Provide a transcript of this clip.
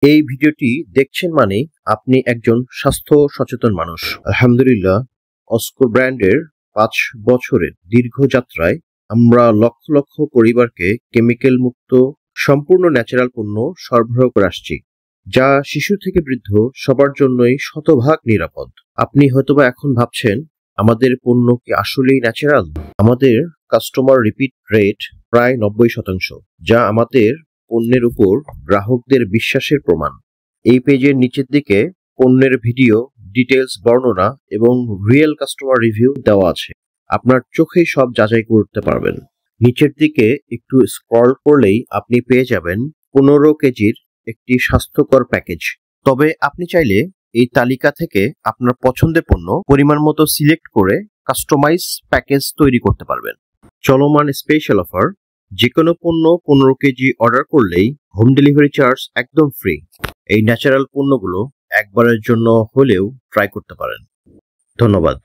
এই ভিডিওটি দেখছেন মানে আপনি একজন স্বাস্থ্য সচেতন মানুষ। আলহামদুলিল্লাহ, অস্কর ব্র্যান্ডের 5 বছরের দীর্ঘ যাত্রায় আমরা লক্ষ লক্ষ পরিবারকে কেমিক্যাল মুক্ত সম্পূর্ণ ন্যাচারাল পণ্য সরবরাহ করে আসছি, যা শিশু থেকে বৃদ্ধ সবার জন্যই শতভাগ নিরাপদ। আপনি হয়তোবা এখন ভাবছেন, আমাদের পণ্য কি আসলেই ন্যাচারাল? আমাদের কাস্টমার রিপিট রেট প্রায় 90%, যা আমাদের পণ্যের উপর গ্রাহকদের বিশ্বাসের প্রমাণ। এই পেজের নিচের দিকে পণ্যের ভিডিও, ডিটেলস, বর্ণনা এবং রিয়েল কাস্টমার রিভিউ দেওয়া আছে। আপনার চোখেই সব যাচাই করতে পারবেন। নিচের দিকে একটু স্ক্রল করলেই আপনি পেয়ে যাবেন 15 কেজির একটি স্বাস্থ্যকর প্যাকেজ। তবে আপনি চাইলে এই তালিকা থেকে আপনার পছন্দের পণ্য পরিমাণ মতো সিলেক্ট করে কাস্টমাইজ প্যাকেজ তৈরি করতে পারবেন। চলমান স্পেশাল অফার, যে কোনো পণ্য 15 কেজি অর্ডার করলেই হোম ডেলিভারি চার্জ একদম ফ্রি। এই ন্যাচারাল পণ্যগুলো একবারের জন্য হলেও ট্রাই করতে পারেন। ধন্যবাদ।